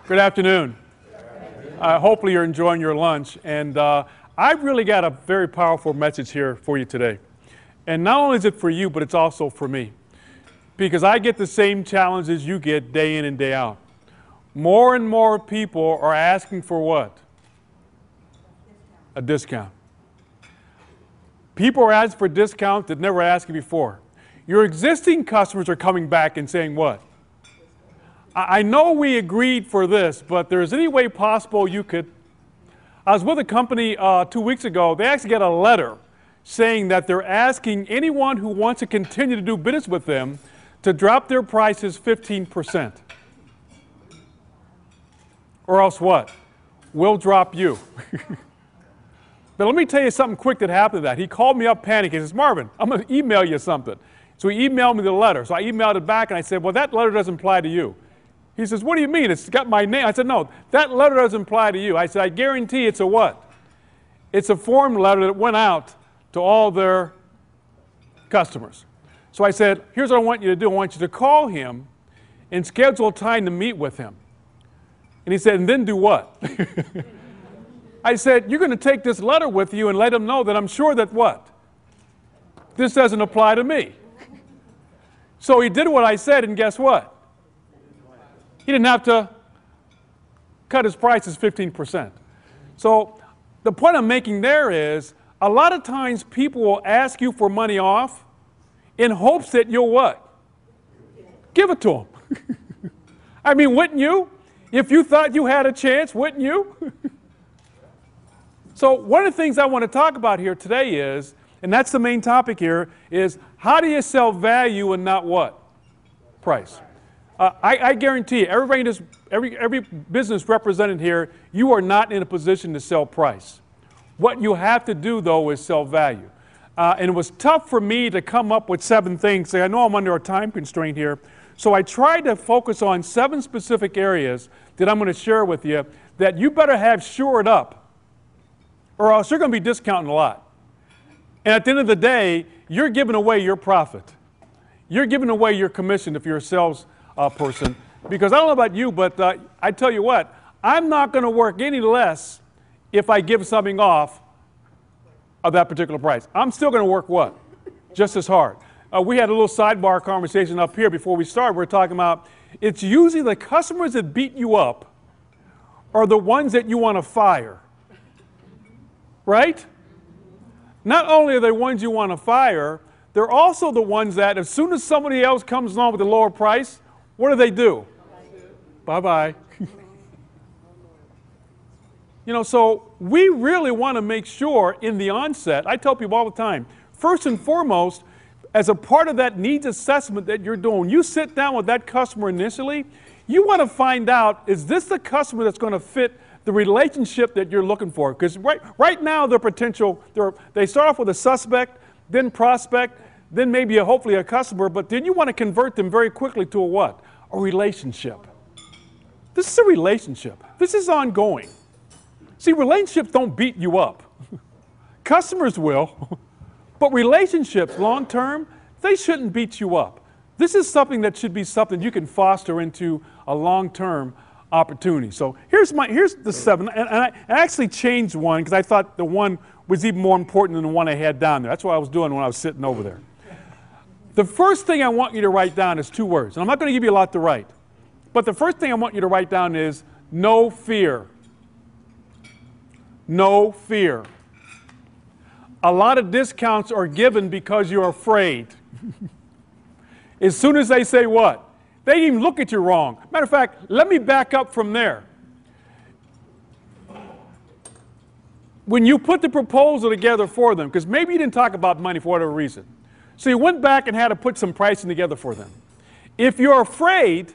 Good afternoon. Hopefully you're enjoying your lunch. And I've really got a very powerful message here for you today. And not only is it for you, but it's also for me. Because I get the same challenges you get day in and day out. More and more people are asking for what? A discount. People are asking for discounts that never asked before. Your existing customers are coming back and saying what? I know we agreed for this, but there's any way possible you could. I was with a company 2 weeks ago. They actually got a letter saying that they're asking anyone who wants to continue to do business with them to drop their prices 15%. Or else what? We'll drop you. But let me tell you something quick that happened to that. He called me up panicking. He says, Marvin, I'm going to email you something. So he emailed me the letter. So I emailed it back and I said, well, that letter doesn't apply to you. He says, what do you mean? It's got my name. I said, no, that letter doesn't apply to you. I said, I guarantee it's a what? It's a form letter that went out to all their customers. So I said, here's what I want you to do. I want you to call him and schedule a time to meet with him. And he said, and then do what? I said, you're going to take this letter with you and let him know that I'm sure that what? This doesn't apply to me. So he did what I said, and guess what? He didn't have to cut his prices 15%. So the point I'm making there is, a lot of times people will ask you for money off in hopes that you'll what? Give it to them. I mean, wouldn't you? If you thought you had a chance, wouldn't you? So one of the things I want to talk about here today is, and that's the main topic here, is how do you sell value and not what? Price. I guarantee you, every business represented here, you are not in a position to sell price. What you have to do, though, is sell value. And it was tough for me to come up with 7 things. I know I'm under a time constraint here. So I tried to focus on 7 specific areas that I'm going to share with you that you better have shored up, or else you're going to be discounting a lot. And at the end of the day, you're giving away your profit. You're giving away your commission if you're a sales person. Because I don't know about you, but I tell you what, I'm not going to work any less if I give something off of that particular price. I'm still going to work what? Just as hard. We had a little sidebar conversation up here before we started. We were talking about it's usually the customers that beat you up are the ones that you want to fire. Right? Not only are they ones you want to fire, they're also the ones that as soon as somebody else comes along with a lower price, what do? Bye-bye. You know, so we really want to make sure in the onset, I tell people all the time, first and foremost, as a part of that needs assessment that you're doing, you sit down with that customer initially, you want to find out, is this the customer that's going to fit the relationship that you're looking for? Because right now, their potential, they start off with a suspect, then prospect, then maybe hopefully a customer, but then you want to convert them very quickly to a what? A relationship. This is a relationship. This is ongoing. See, relationships don't beat you up. Customers will, but relationships, long term, they shouldn't beat you up. This is something that should be something you can foster into a long-term opportunity. So here's the 7, and I actually changed one because I thought the one was even more important than the one I had down there. That's what I was doing when I was sitting over there. The first thing I want you to write down is 2 words, and I'm not going to give you a lot to write, but the first thing I want you to write down is no fear. No fear. A lot of discounts are given because you're afraid. As soon as they say what? They didn't even look at you wrong. Matter of fact, let me back up from there. When you put the proposal together for them, because maybe you didn't talk about money for whatever reason, so you went back and had to put some pricing together for them. If you're afraid,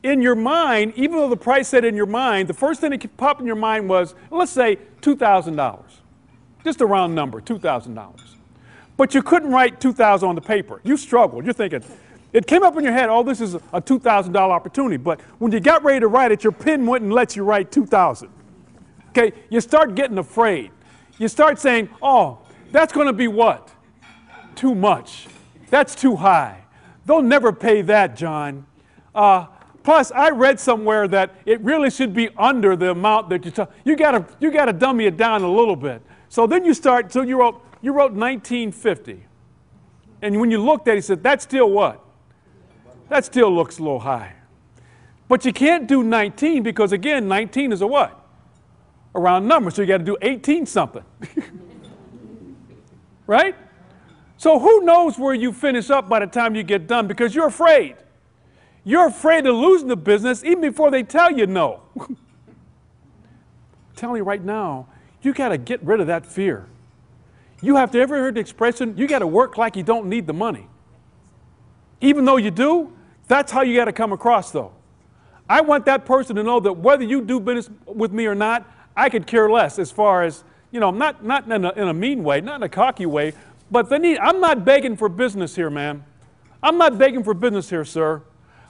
in your mind, even though the price said in your mind, the first thing that could pop in your mind was, let's say $2,000. Just a round number, $2,000. But you couldn't write $2,000 on the paper. You struggled. You're thinking, it came up in your head, oh, this is a $2,000 opportunity. But when you got ready to write it, your pen wouldn't let you write $2,000. Okay, you start getting afraid. You start saying, oh, that's going to be what? Too much. That's too high. They'll never pay that, John. Plus, I read somewhere that it really should be under the amount that you gotta dummy it down a little bit. So then you wrote 1950. And when you looked at it, you said, that's still what? That still looks a little high. But you can't do 19 because, again, 19 is a what? A round number, so you got to do 18 something. Right? So who knows where you finish up by the time you get done because you're afraid. You're afraid of losing the business even before they tell you no. I'm telling you right now, you got to get rid of that fear. You have to ever heard the expression, you got to work like you don't need the money. Even though you do, that's how you got to come across though. I want that person to know that whether you do business with me or not, I could care less as far as, not in a mean way, not in a cocky way, but I'm not begging for business here, ma'am. I'm not begging for business here, sir.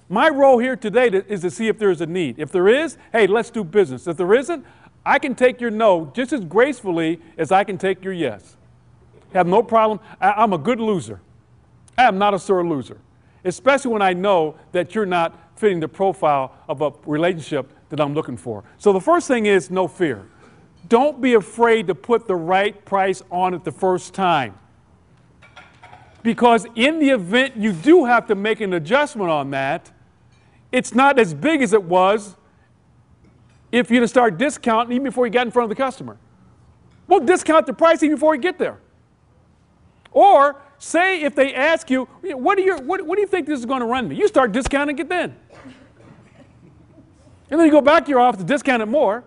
My role here today is to see if there is a need. If there is, hey, let's do business. If there isn't, I can take your no just as gracefully as I can take your yes. Have no problem. I'm a good loser. I am not a sore loser, especially when I know that you're not fitting the profile of a relationship that I'm looking for. So the first thing is no fear. Don't be afraid to put the right price on it the first time. Because in the event you do have to make an adjustment on that, it's not as big as it was if you'd start discounting even before you got in front of the customer. We'll discount the price even before you get there. Or say if they ask you, what do you think this is going to run me? You start discounting it then. And then you go back to your office to discount it more.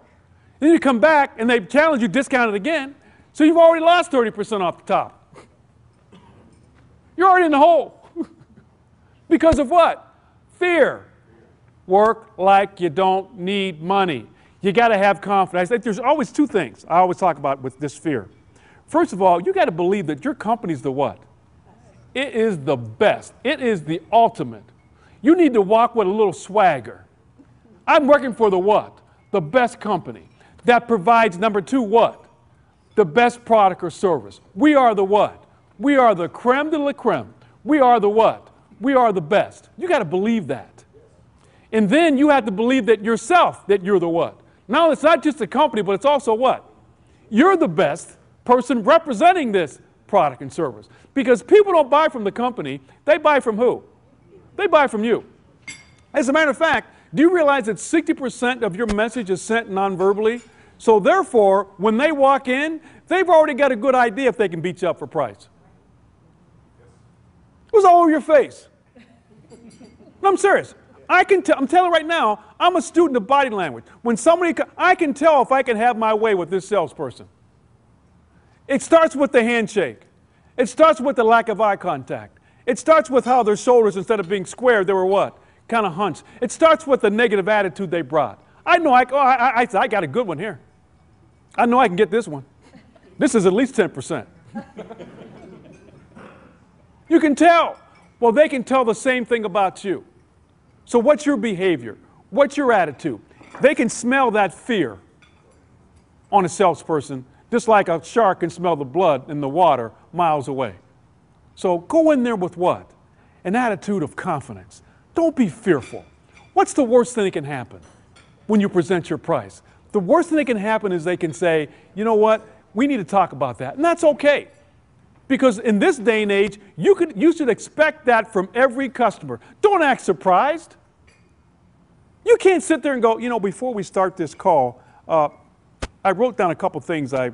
Then you come back and they challenge you, discount it again. So you've already lost 30% off the top. You're already in the hole. Because of what? Fear. Work like you don't need money. You got to have confidence. I think there's always two things I always talk about with this fear. First of all, you got to believe that your company's the what? It is the best. It is the ultimate. You need to walk with a little swagger. I'm working for the what? The best company that provides, number two, what? The best product or service. We are the what? We are the creme de la creme. We are the what? We are the best. You got to believe that. And then you have to believe that yourself, that you're the what? Now it's not just the company, but it's also what? You're the best person representing this product and service. Because people don't buy from the company, they buy from who? They buy from you. As a matter of fact, do you realize that 60% of your message is sent non-verbally? So therefore, when they walk in, they've already got a good idea if they can beat you up for price. It was all over your face. No, I'm serious. I'm telling you right now, I'm a student of body language. When I can tell if I can have my way with this salesperson. It starts with the handshake. It starts with the lack of eye contact. It starts with how their shoulders, instead of being square, they were what? Kind of hunched. It starts with the negative attitude they brought. I know I got a good one here. I know I can get this one. This is at least 10%. You can tell. Well, they can tell the same thing about you. So what's your behavior? What's your attitude? They can smell that fear on a salesperson, just like a shark can smell the blood in the water miles away. So go in there with what? An attitude of confidence. Don't be fearful. What's the worst thing that can happen when you present your price? The worst thing that can happen is they can say, you know what, we need to talk about that. And that's okay. Because in this day and age, you should expect that from every customer. Don't act surprised. You can't sit there and go, before we start this call, I wrote down a couple things I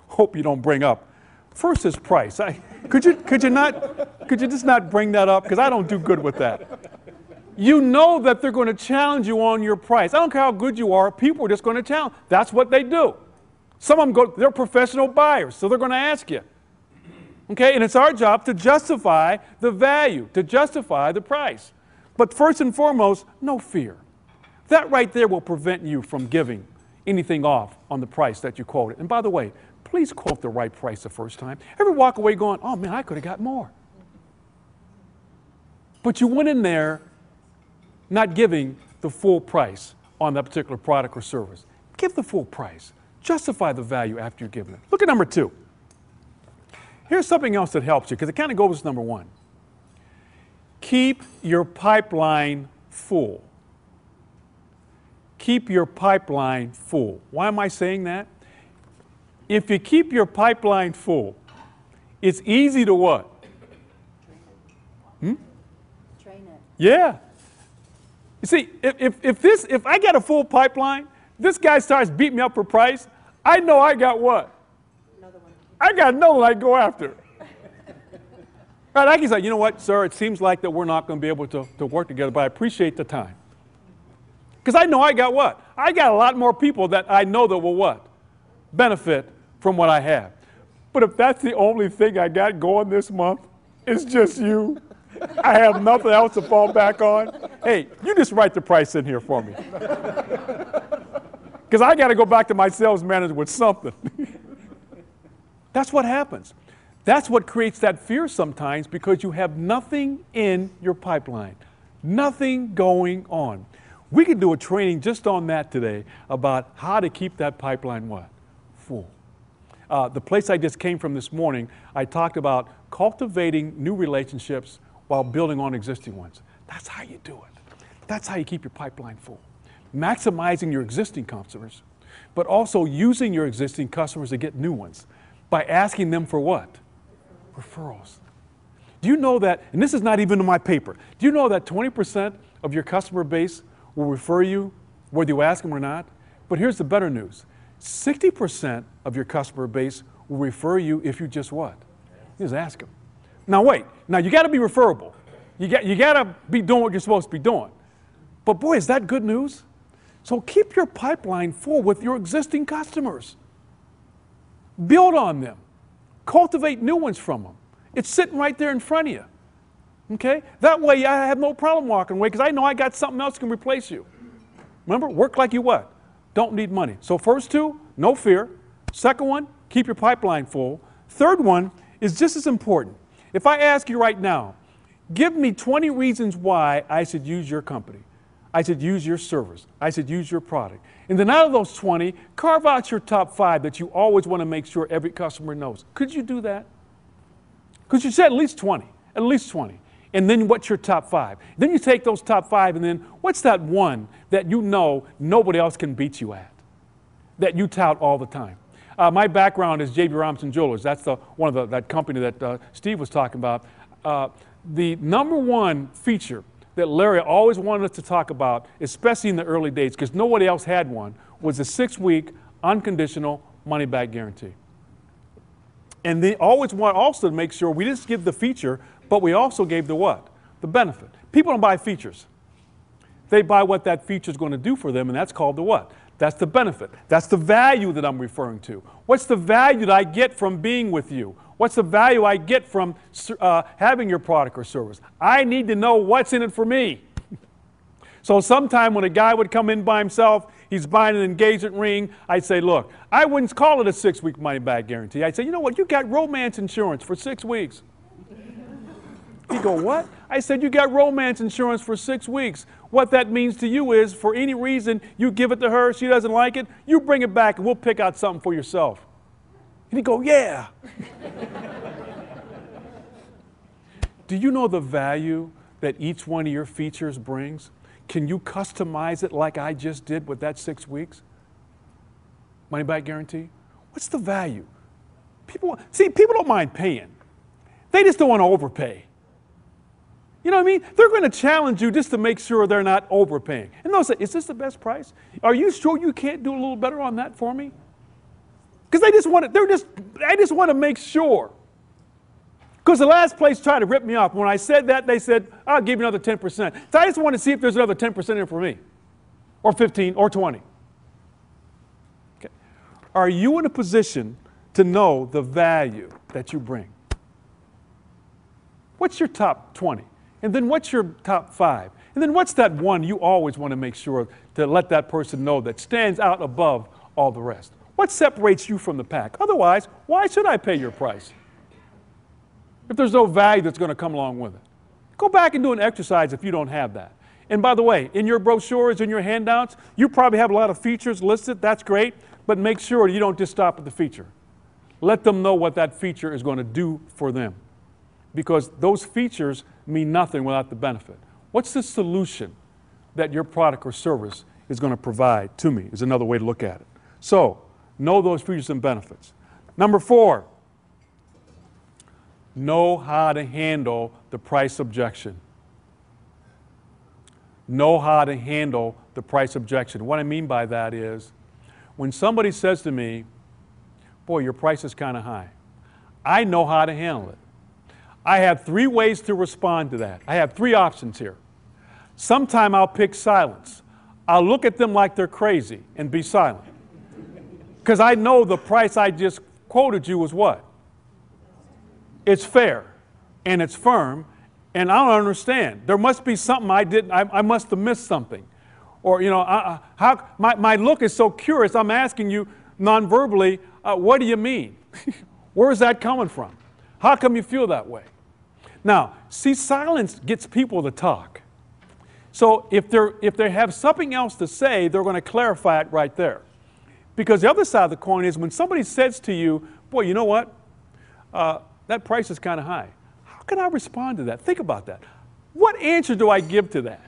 hope you don't bring up. First is price. Could you just not bring that up? Because I don't do good with that. You know that they're going to challenge you on your price. I don't care how good you are, people are just going to challenge. That's what they do. Some of them they're professional buyers, so they're going to ask you. Okay, and it's our job to justify the value, to justify the price. But first and foremost, no fear. That right there will prevent you from giving anything off on the price that you quoted. And by the way, please quote the right price the first time. Ever walk away going, oh man, I could have got more. But you went in there not giving the full price on that particular product or service. Give the full price. Justify the value after you've given it. Look at number 2. Here's something else that helps you, because it kind of goes with number 1. Keep your pipeline full. keep your pipeline full. Why am I saying that? If you keep your pipeline full, it's easy to what? Train it. Yeah. You see, if I get a full pipeline, this guy starts beating me up for price, I know I got what? Another one. I got another one I go after. Right, I can say, you know what, sir, it seems like that we're not going to be able to work together, but I appreciate the time. Because I know I got what? I got a lot more people that I know that will what? Benefit from what I have. But if that's the only thing I got going this month, it's just you. I have nothing else to fall back on. Hey, you just write the price in here for me. Because I got to go back to my sales manager with something. That's what happens. That's what creates that fear sometimes, because you have nothing in your pipeline, nothing going on. We could do a training just on that today about how to keep that pipeline what? Full. The place I just came from this morning, I talked about cultivating new relationships while building on existing ones. That's how you do it. That's how you keep your pipeline full. Maximizing your existing customers, but also using your existing customers to get new ones by asking them for what? Referrals. Do you know that, and this is not even in my paper, do you know that 20% of your customer base will refer you whether you ask them or not? But here's the better news. 60% of your customer base will refer you if you just what? You just ask them. Now wait, now you got to be referable. You got to be doing what you're supposed to be doing. But boy, is that good news? So keep your pipeline full with your existing customers. Build on them. Cultivate new ones from them. It's sitting right there in front of you. Okay? That way I have no problem walking away because I know I got something else that can replace you. Remember, work like you what? Don't need money. So first two, no fear. Second one, keep your pipeline full. Third one is just as important. If I ask you right now, give me 20 reasons why I should use your company. I should use your service. I should use your product. And then out of those 20, carve out your top 5 that you always want to make sure every customer knows. Could you do that? Because you said at least 20, at least 20. And then what's your top 5? Then you take those top 5 and then what's that one that you know nobody else can beat you at, that you tout all the time? My background is J.B. Robinson Jewelers. That's that company that Steve was talking about. The number one feature that Larry always wanted us to talk about, especially in the early days, because nobody else had one, was a 6-week unconditional money-back guarantee. And they always want also to make sure we just give the feature, but we also gave the what? The benefit. People don't buy features. They buy what that feature is going to do for them, and that's called the what? That's the benefit. That's the value that I'm referring to. What's the value that I get from being with you? What's the value I get from having your product or service? I need to know what's in it for me. So sometime when a guy would come in by himself, he's buying an engagement ring, I'd say, look, I wouldn't call it a 6-week money-back guarantee. I'd say, you know what, you got romance insurance for 6 weeks. He'd go, what? I said, you got romance insurance for 6 weeks. What that means to you is, for any reason, you give it to her, she doesn't like it, you bring it back and we'll pick out something for yourself. And he'd go, yeah. Do you know the value that each one of your features brings? Can you customize it like I just did with that 6 weeks? Money back guarantee? What's the value? People don't mind paying. They just don't want to overpay. You know what I mean? They're going to challenge you just to make sure they're not overpaying. And they'll say, is this the best price? Are you sure you can't do a little better on that for me? Because I just want to make sure. Because the last place tried to rip me off. When I said that, they said, I'll give you another 10%. So I just want to see if there's another 10% in for me. Or 15, or 20. Okay. Are you in a position to know the value that you bring? What's your top 20? And then what's your top 5? And then what's that one you always want to make sure to let that person know that stands out above all the rest? What separates you from the pack? Otherwise, why should I pay your price if there's no value that's going to come along with it? Go back and do an exercise if you don't have that. And by the way, in your brochures, in your handouts, you probably have a lot of features listed. That's great, but make sure you don't just stop at the feature. Let them know what that feature is going to do for them, because those features mean nothing without the benefit. What's the solution that your product or service is going to provide to me, is another way to look at it. So, know those features and benefits. Number 4, know how to handle the price objection. Know how to handle the price objection. What I mean by that is, when somebody says to me, boy, your price is kind of high, I know how to handle it. I have 3 ways to respond to that. I have 3 options here. Sometime I'll pick silence. I'll look at them like they're crazy and be silent. Because I know the price I just quoted you was what? It's fair and it's firm, and I don't understand. There must be something I must have missed something. Or, you know, my look is so curious, I'm asking you non-verbally, what do you mean? Where is that coming from? How come you feel that way? Now, see, silence gets people to talk. So if they have something else to say, they're going to clarify it right there. Because the other side of the coin is when somebody says to you, boy, you know what? That price is kind of high. How can I respond to that? Think about that. What answer do I give to that?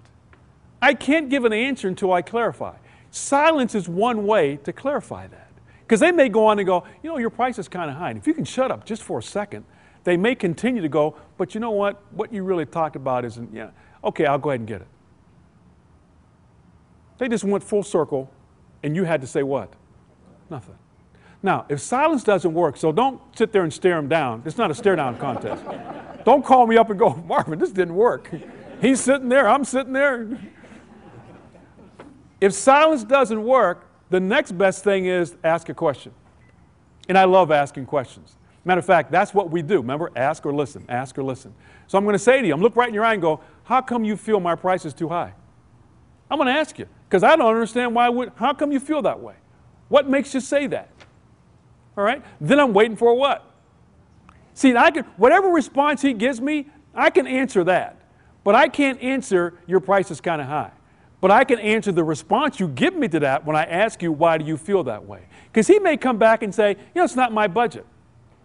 I can't give an answer until I clarify. Silence is one way to clarify that. Because they may go on and go, you know, your price is kind of high. And if you can shut up just for a second, they may continue to go, but you know what? What you really talked about isn't, yeah, okay, I'll go ahead and get it. They just went full circle, and you had to say what? Nothing. Now, if silence doesn't work, so don't sit there and stare him down. It's not a stare down contest. Don't call me up and go, Marvin, this didn't work. He's sitting there, I'm sitting there. If silence doesn't work, the next best thing is ask a question. And I love asking questions. Matter of fact, that's what we do. Remember, ask or listen, ask or listen. So I'm going to say to you, I'm look right in your eye and go, how come you feel my price is too high? I'm going to ask you, because I don't understand how come you feel that way? What makes you say that? All right? Then I'm waiting for what? See, whatever response he gives me, I can answer that. But I can't answer your price is kind of high. But I can answer the response you give me to that when I ask you, why do you feel that way? Because he may come back and say, you know, it's not my budget.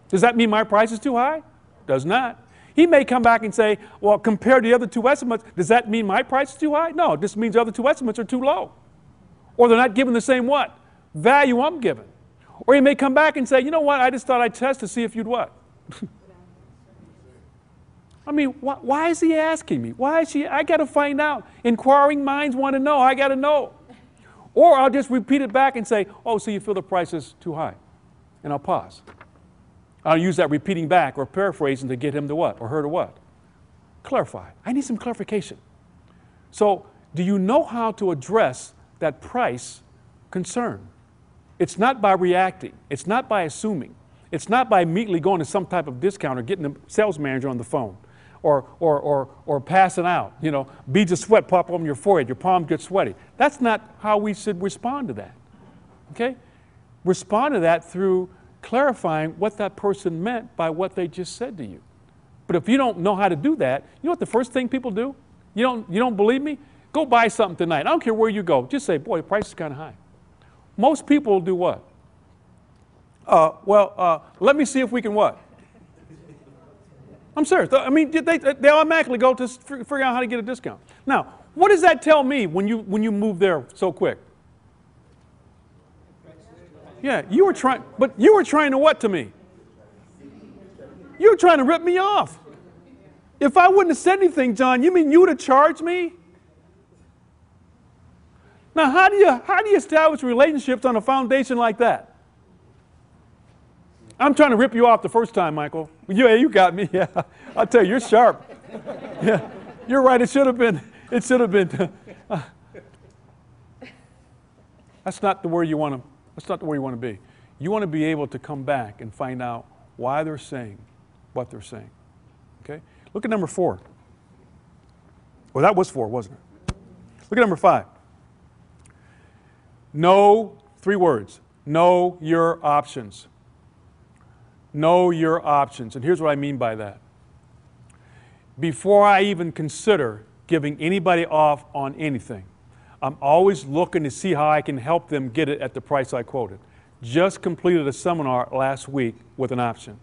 Does that mean my price is too high? Does not. He may come back and say, well, compared to the other 2 estimates, does that mean my price is too high? No, it just means the other 2 estimates are too low. Or they're not giving the same what? Value I'm giving. Or he may come back and say, you know what, I just thought I'd test to see if you'd what? I mean, why is he asking me? Why is she? I got to find out. Inquiring minds want to know. I got to know. Or I'll just repeat it back and say, oh, so you feel the price is too high. And I'll pause. I'll use that repeating back or paraphrasing to get him to what? Or her to what? Clarify. I need some clarification. So do you know how to address that price concern? It's not by reacting. It's not by assuming. It's not by immediately going to some type of discount or getting the sales manager on the phone or passing out, you know, beads of sweat pop on your forehead, your palms get sweaty. That's not how we should respond to that, okay? Respond to that through clarifying what that person meant by what they just said to you. But if you don't know how to do that, you know what the first thing people do? You don't believe me? Go buy something tonight. I don't care where you go. Just say, boy, the price is kind of high. Most people will do what? Let me see if we can what? I'm serious. I mean, they automatically go to figure out how to get a discount. Now, what does that tell me when you move there so quick? Yeah, you were trying to what to me? You were trying to rip me off. If I wouldn't have said anything, John, you mean you would have charged me? Now, how do you establish relationships on a foundation like that? I'm trying to rip you off the first time, Michael. Yeah, you got me. Yeah, I'll tell you, you're sharp. Yeah, you're right. It should have been. That's not the where you want to. That's not the where you want to be. You want to be able to come back and find out why they're saying what they're saying. Okay. Look at number 4. Well, that was 4, wasn't it? Look at number 5. Know 3 words. Know your options. Know your options. And here's what I mean by that. Before I even consider giving anybody off on anything, I'm always looking to see how I can help them get it at the price I quoted. Just completed a seminar last week with an option.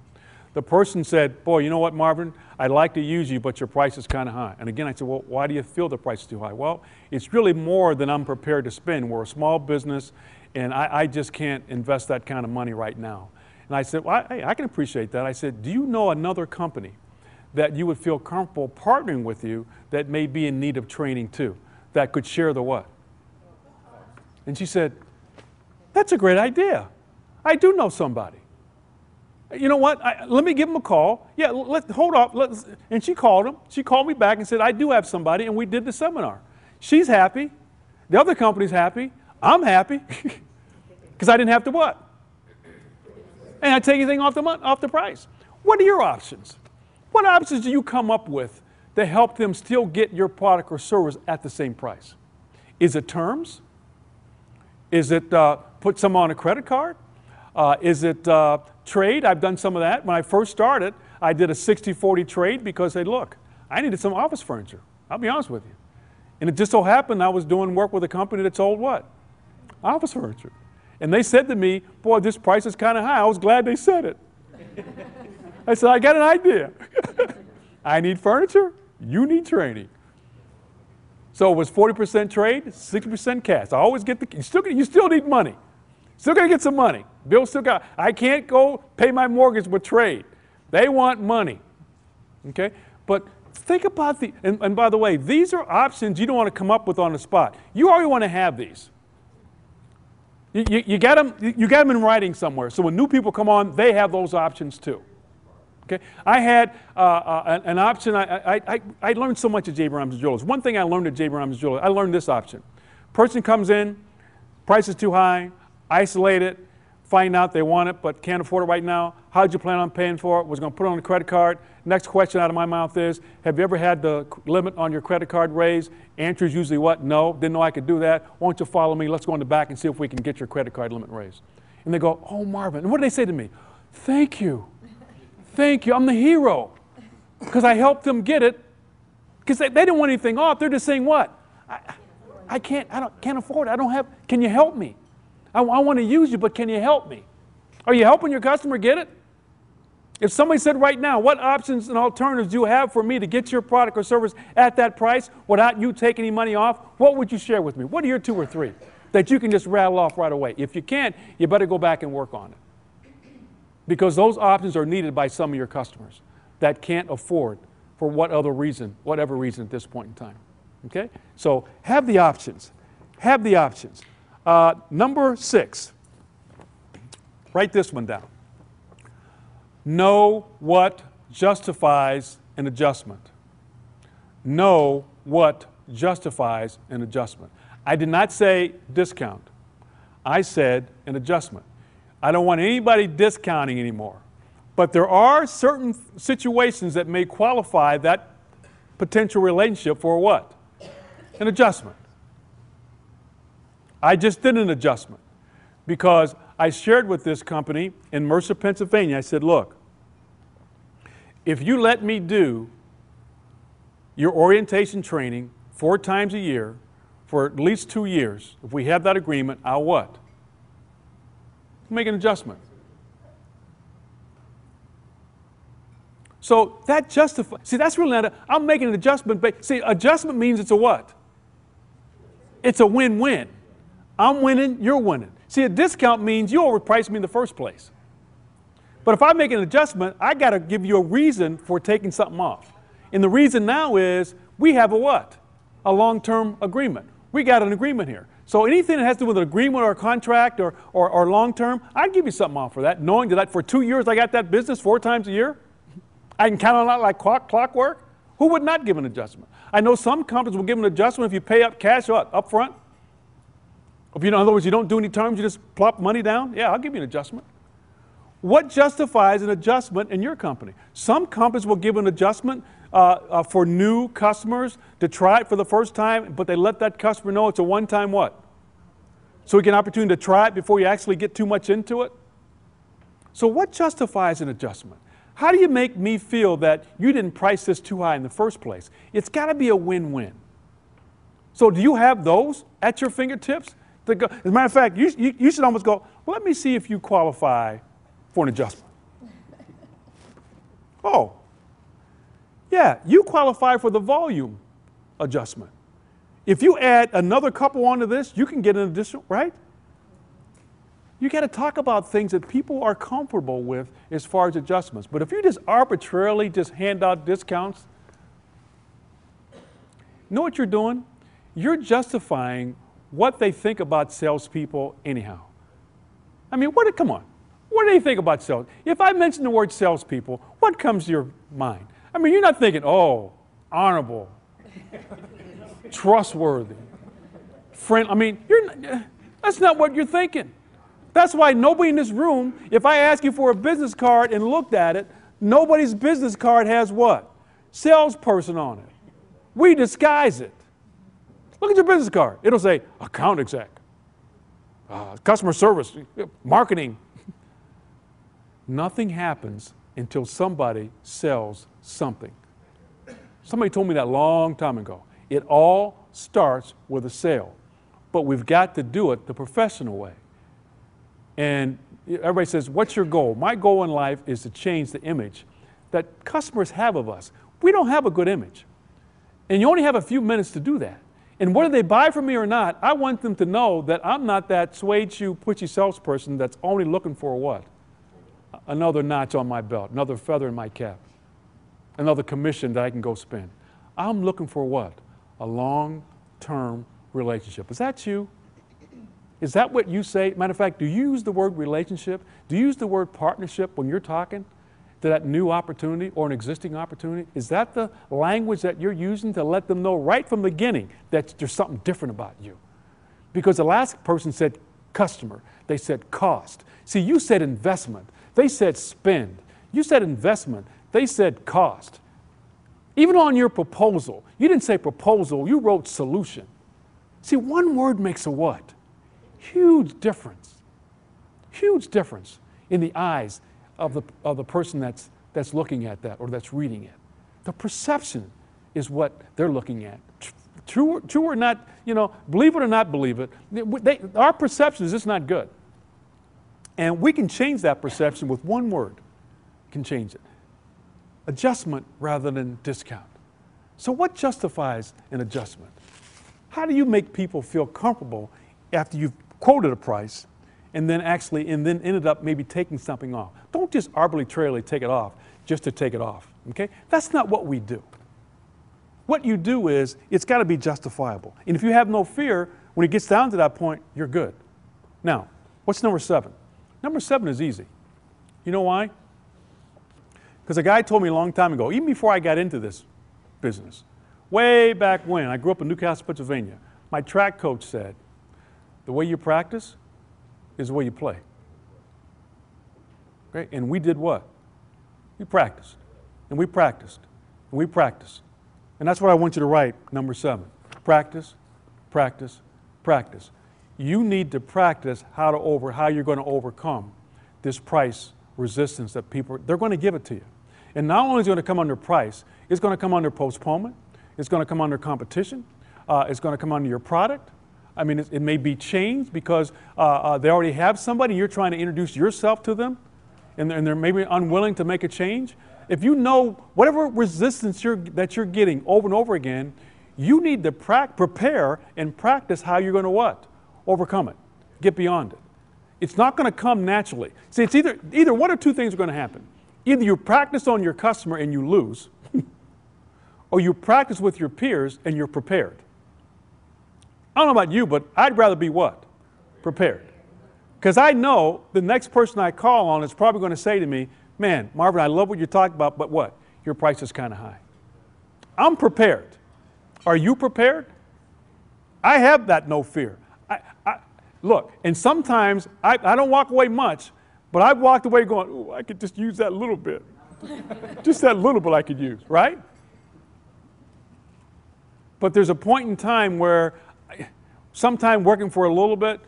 The person said, boy, you know what, Marvin? I'd like to use you, but your price is kind of high. And again, I said, well, why do you feel the price is too high? Well, it's really more than I'm prepared to spend. We're a small business, and I just can't invest that kind of money right now. And I said, well, hey, I can appreciate that. I said, do you know another company that you would feel comfortable partnering with you that may be in need of training too, that could share the what? And she said, that's a great idea. I do know somebody. You know what? Let me give him a call. Yeah, hold up. And she called him. She called me back and said, I do have somebody, and we did the seminar. She's happy. The other company's happy. I'm happy because I didn't have to what? And I take anything off the price. What are your options? What options do you come up with to help them still get your product or service at the same price? Is it terms? Is it put some on a credit card? Is it trade? I've done some of that. When I first started, I did a 60-40 trade because, hey, look, I needed some office furniture. I'll be honest with you. And it just so happened I was doing work with a company that sold what? Office furniture. And they said to me, boy, this price is kind of high. I was glad they said it. I said, I got an idea. I need furniture. You need training. So it was 40% trade, 60% cash. I always get you still need money. Still got to get some money. Bill still got, I can't go pay my mortgage with trade. They want money. Okay? But think about and by the way, these are options you don't want to come up with on the spot. You already want to have these. You got them in writing somewhere. So when new people come on, they have those options too. Okay? I had an option. I learned so much at J. Ramsey Jewelers. One thing I learned at J. Ramsey Jewelers, I learned this option. Person comes in, price is too high, isolate it, find out they want it but can't afford it right now. How'd you plan on paying for it? Was going to put it on a credit card. Next question out of my mouth is, have you ever had the limit on your credit card raised? Answer is usually what? No, didn't know I could do that. Why don't you follow me? Let's go in the back and see if we can get your credit card limit raised. And they go, oh, Marvin. And what do they say to me? Thank you. Thank you. I'm the hero. Because I helped them get it. Because they didn't want anything off. They're just saying what? I can't afford it. I don't have, can you help me? I want to use you, but can you help me? Are you helping your customer get it? If somebody said right now, what options and alternatives do you have for me to get your product or service at that price without you taking any money off, what would you share with me? What are your 2 or 3 that you can just rattle off right away? If you can't, you better go back and work on it. Because those options are needed by some of your customers that can't afford for whatever reason at this point in time. Okay? So have the options. Have the options. Number 6. Write this one down. Know what justifies an adjustment. Know what justifies an adjustment. I did not say discount. I said an adjustment. I don't want anybody discounting anymore. But there are certain situations that may qualify that potential relationship for what? An adjustment. I just did an adjustment because I shared with this company in Mercer, Pennsylvania. I said, look, if you let me do your orientation training 4 times a year for at least 2 years, if we have that agreement, I'll what? Make an adjustment. So that justifies, see, that's really not I'm making an adjustment, but see, adjustment means it's a what? It's a win-win. I'm winning, you're winning. See, a discount means you overpriced me in the first place. But if I make an adjustment, I got to give you a reason for taking something off. And the reason now is we have a what? A long-term agreement. We got an agreement here. So anything that has to do with an agreement or a contract or long-term, I'd give you something off for that, knowing that for 2 years I got that business 4 times a year. I can count on it like clockwork. Who would not give an adjustment? I know some companies will give an adjustment if you pay up cash up front. If in other words, you don't do any terms, you just plop money down. Yeah, I'll give you an adjustment. What justifies an adjustment in your company? Some companies will give an adjustment for new customers to try it for the first time, but they let that customer know it's a one-time what? So we get an opportunity to try it before you actually get too much into it. So what justifies an adjustment? How do you make me feel that you didn't price this too high in the first place? It's got to be a win-win. So do you have those at your fingertips? As a matter of fact, you should almost go, well, let me see if you qualify for an adjustment. Oh, yeah, you qualify for the volume adjustment. If you add another couple onto this, you can get an additional, right? You got to talk about things that people are comfortable with as far as adjustments. But if you just arbitrarily just hand out discounts, you know what you're doing? You're justifying what they think about salespeople anyhow. I mean, come on. What do they think about sales? If I mention the word salespeople, what comes to your mind? I mean, you're not thinking, oh, honorable, trustworthy, friend. I mean, that's not what you're thinking. That's why nobody in this room, if I ask you for a business card and looked at it, nobody's business card has what? Salesperson on it. We disguise it. Look at your business card. It'll say account exec, customer service, marketing. Nothing happens until somebody sells something. Somebody told me that a long time ago. It all starts with a sale, but we've got to do it the professional way. And everybody says, what's your goal? My goal in life is to change the image that customers have of us. We don't have a good image. And you only have a few minutes to do that. And whether they buy from me or not, I want them to know that I'm not that suede shoe, pushy salesperson that's only looking for what? Another notch on my belt, another feather in my cap, another commission that I can go spend. I'm looking for what? A long-term relationship. Is that you? Is that what you say? Matter of fact, do you use the word relationship? Do you use the word partnership when you're talking to that new opportunity or an existing opportunity? Is that the language that you're using to let them know right from the beginning that there's something different about you? Because the last person said customer. They said cost. See, you said investment. They said spend. You said investment. They said cost. Even on your proposal, you didn't say proposal, you wrote solution. See, one word makes a what? Huge difference. Huge difference in the eyes of the person that's looking at that or that's reading it. The perception is what they're looking at. True or not, believe it or not believe it, our perception is just not good. And we can change that perception with one word. Can change it. Adjustment rather than discount. So what justifies an adjustment? How do you make people feel comfortable after you've quoted a price and then ended up maybe taking something off? Don't just arbitrarily take it off just to take it off, okay? That's not what we do. What you do is, it's got to be justifiable. And if you have no fear, when it gets down to that point, you're good. Now, what's number 7? Number 7 is easy. You know why? Because a guy told me a long time ago, even before I got into this business, way back when, I grew up in Newcastle, Pennsylvania, my track coach said, the way you practice is the way you play. Okay? And we did what? We practiced, and we practiced, and we practiced. And that's what I want you to write, number 7. Practice, practice, practice. You need to practice how you're going to overcome this price resistance that they're going to give it to you. And not only is it going to come under price, it's going to come under postponement, it's going to come under competition, it's going to come under your product. I mean, it may be changed because they already have somebody, you're trying to introduce yourself to them, and they're maybe unwilling to make a change. If you know whatever resistance that you're getting over and over again, you need to prepare and practice how you're going to what? Overcome it, get beyond it. It's not going to come naturally. See, it's either one or two things are going to happen. Either you practice on your customer and you lose, or you practice with your peers and you're prepared. I don't know about you, but I'd rather be what? Prepared. Because I know the next person I call on is probably going to say to me, man, Marvin, I love what you're talking about, but what? Your price is kind of high. I'm prepared. Are you prepared? I have that no fear. Look, and sometimes I don't walk away much, but I've walked away going, ooh, I could just use that little bit. Just that little bit I could use, right? But there's a point in time where sometime working for a little bit,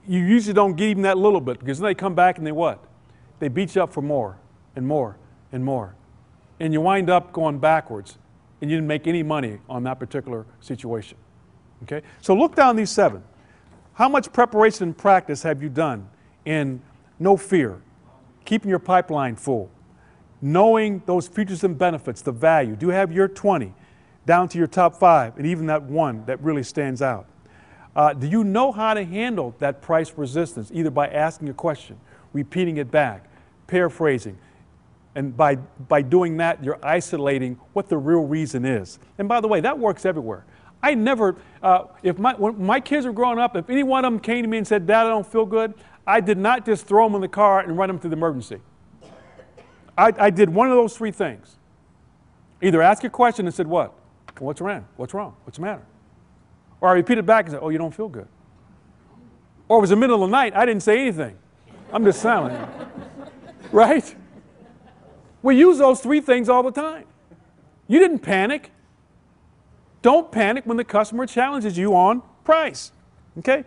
you usually don't get even that little bit, because then they come back and they what? They beat you up for more and more and more. And you wind up going backwards, and you didn't make any money on that particular situation. Okay? So look down these 7. How much preparation and practice have you done in no fear, keeping your pipeline full, knowing those features and benefits, the value. Do you have your 20 down to your top 5 and even that one that really stands out? Do you know how to handle that price resistance, either by asking a question, repeating it back, paraphrasing, and by doing that, you're isolating what the real reason is. And by the way, that works everywhere. I never, when my kids were growing up, if any one of them came to me and said, Dad, I don't feel good, I did not just throw them in the car and run them to the emergency. I did one of those 3 things. Either ask a question and said, what? What's wrong? What's wrong? What's the matter? Or I repeated back and said, oh, you don't feel good. Or it was the middle of the night, I didn't say anything. I'm just silent. Right? We use those 3 things all the time. You didn't panic. Don't panic when the customer challenges you on price. Okay?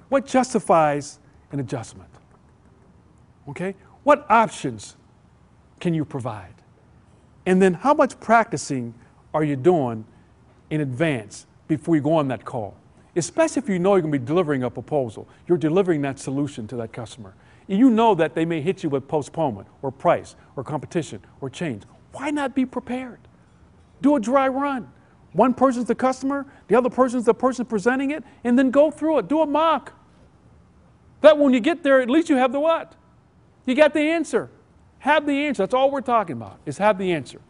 What justifies an adjustment? Okay? What options can you provide? And then how much practicing are you doing in advance before you go on that call? Especially if you know you're going to be delivering a proposal. You're delivering that solution to that customer. And you know that they may hit you with postponement or price or competition or change. Why not be prepared? Do a dry run. One person's the customer, the other person's the person presenting it, and then go through it. Do a mock. That when you get there, at least you have the what? You got the answer. Have the answer. That's all we're talking about, is have the answer.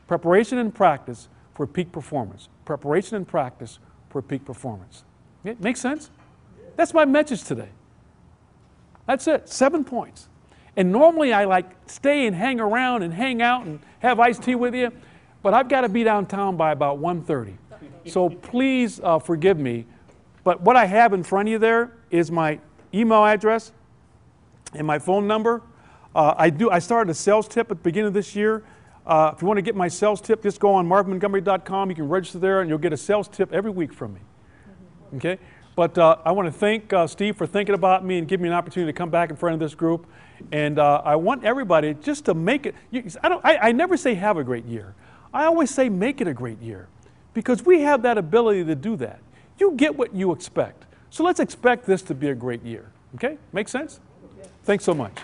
Preparation and practice for peak performance. Preparation and practice for peak performance. Okay? Make sense? That's my message today. That's it, 7 points. And normally I like stay and hang around and hang out and have iced tea with you, but I've got to be downtown by about 1:30. So please forgive me. But what I have in front of you there is my email address and my phone number. I started a sales tip at the beginning of this year. If you want to get my sales tip, just go on marvinmontgomery.com. You can register there and you'll get a sales tip every week from me. Okay? But I want to thank Steve for thinking about me and giving me an opportunity to come back in front of this group. And I want everybody just to make it. I never say have a great year. I always say make it a great year, because we have that ability to do that. You get what you expect. So let's expect this to be a great year. Okay? Make sense? Thanks so much.